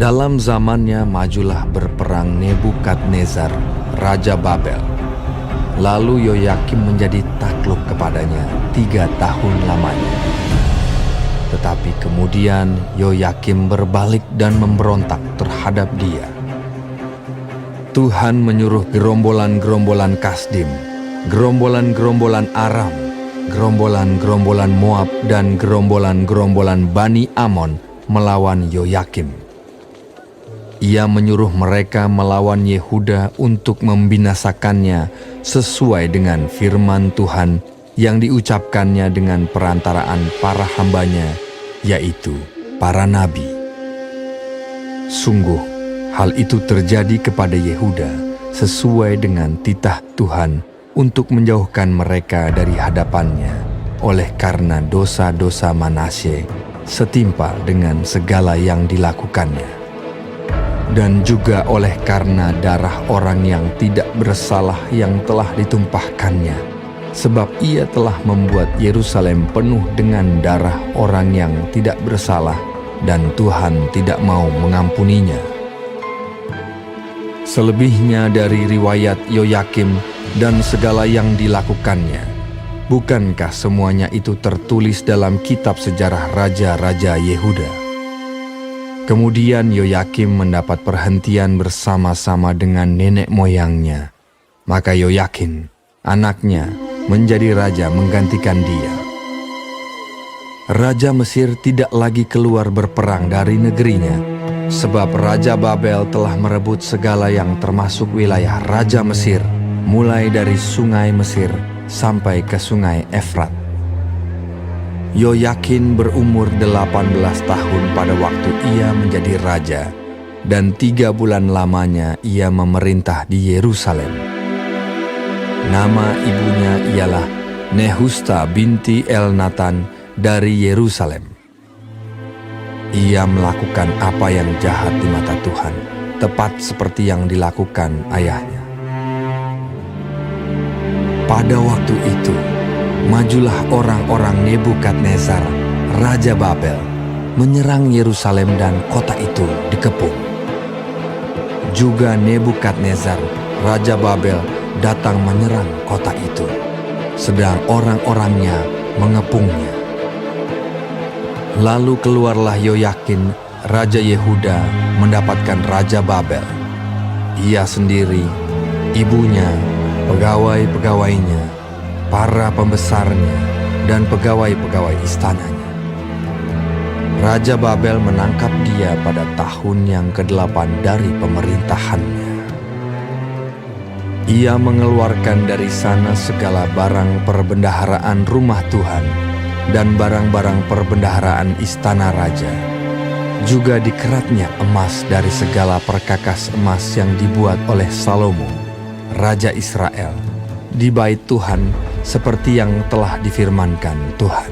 Dalam zamannya majulah berperang Nebukadnezar, Raja Babel. Lalu Yoyakim menjadi takluk kepadanya 3 tahun lamanya. Tetapi kemudian Yoyakim berbalik dan memberontak terhadap dia. Tuhan menyuruh gerombolan-gerombolan Kasdim, gerombolan-gerombolan Aram, gerombolan-gerombolan Moab, dan gerombolan-gerombolan Bani Amon melawan Yoyakim. Ia menyuruh mereka melawan Yehuda untuk membinasakannya sesuai dengan firman Tuhan yang diucapkannya dengan perantaraan para hambanya, yaitu para nabi. Sungguh, hal itu terjadi kepada Yehuda sesuai dengan titah Tuhan untuk menjauhkan mereka dari hadapannya oleh karena dosa-dosa Manasye setimpal dengan segala yang dilakukannya. Dan juga oleh karena darah orang yang tidak bersalah yang telah ditumpahkannya, sebab ia telah membuat Yerusalem penuh dengan darah orang yang tidak bersalah, dan Tuhan tidak mau mengampuninya. Selebihnya dari riwayat Yoyakim dan segala yang dilakukannya, bukankah semuanya itu tertulis dalam kitab sejarah raja-raja Yehuda? Kemudian Yoyakim mendapat perhentian bersama-sama dengan nenek moyangnya. Maka Yoyakin, anaknya, menjadi raja menggantikan dia. Raja Mesir tidak lagi keluar berperang dari negerinya, sebab Raja Babel telah merebut segala yang termasuk wilayah Raja Mesir, mulai dari sungai Mesir sampai ke sungai Efrat. Yoyakin berumur 18 tahun pada waktu ia menjadi raja, dan 3 bulan lamanya ia memerintah di Yerusalem. Nama ibunya ialah Nehusta binti Elnatan dari Yerusalem. Ia melakukan apa yang jahat di mata Tuhan, tepat seperti yang dilakukan ayahnya. Pada waktu itu, majulah orang-orang Nebukadnezar, Raja Babel, menyerang Yerusalem dan kota itu dikepung. Juga Nebukadnezar, Raja Babel, datang menyerang kota itu, sedang orang-orangnya mengepungnya. Lalu keluarlah Yoyakin, Raja Yehuda, mendapatkan Raja Babel. Ia sendiri, ibunya, pegawai-pegawainya, para pembesarnya, dan pegawai-pegawai istananya. Raja Babel menangkap dia pada tahun yang ke-8 dari pemerintahannya. Ia mengeluarkan dari sana segala barang perbendaharaan rumah Tuhan dan barang-barang perbendaharaan istana raja. Juga dikeratnya emas dari segala perkakas emas yang dibuat oleh Salomo, Raja Israel, di bait Tuhan seperti yang telah difirmankan Tuhan.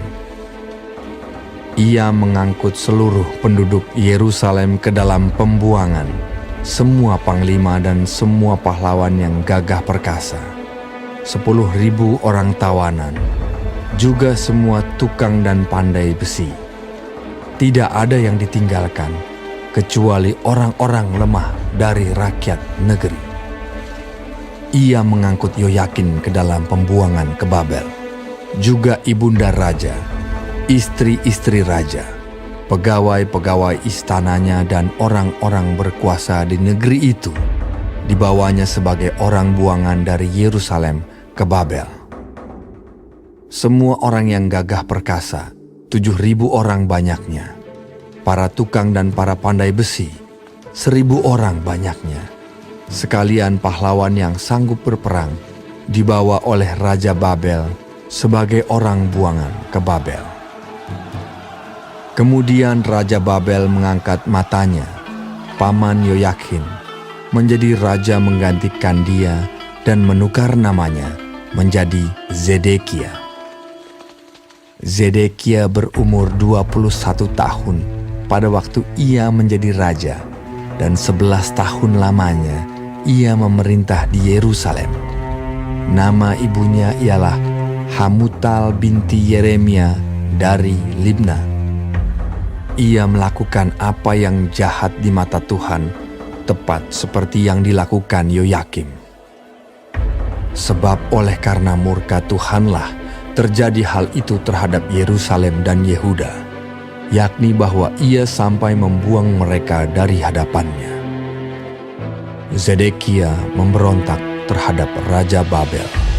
Ia mengangkut seluruh penduduk Yerusalem ke dalam pembuangan, semua panglima dan semua pahlawan yang gagah perkasa, 10.000 orang tawanan, juga semua tukang dan pandai besi. Tidak ada yang ditinggalkan, kecuali orang-orang lemah dari rakyat negeri. Ia mengangkut Yoyakin ke dalam pembuangan ke Babel, juga ibunda raja, istri-istri raja, pegawai-pegawai istananya dan orang-orang berkuasa di negeri itu, dibawanya sebagai orang buangan dari Yerusalem ke Babel. Semua orang yang gagah perkasa, 7.000 orang banyaknya, para tukang dan para pandai besi, 1.000 orang banyaknya, sekalian pahlawan yang sanggup berperang, dibawa oleh Raja Babel sebagai orang buangan ke Babel. Kemudian Raja Babel mengangkat matanya, paman Yoyakin, menjadi raja menggantikan dia dan menukar namanya menjadi Zedekia. Zedekia berumur 21 tahun pada waktu ia menjadi raja, dan 11 tahun lamanya ia memerintah di Yerusalem. Nama ibunya ialah Hamutal binti Yeremia dari Libna. Ia melakukan apa yang jahat di mata Tuhan, tepat seperti yang dilakukan Yoyakim. Sebab oleh karena murka Tuhanlah terjadi hal itu terhadap Yerusalem dan Yehuda, yakni bahwa ia sampai membuang mereka dari hadapannya. Zedekia memberontak terhadap Raja Babel.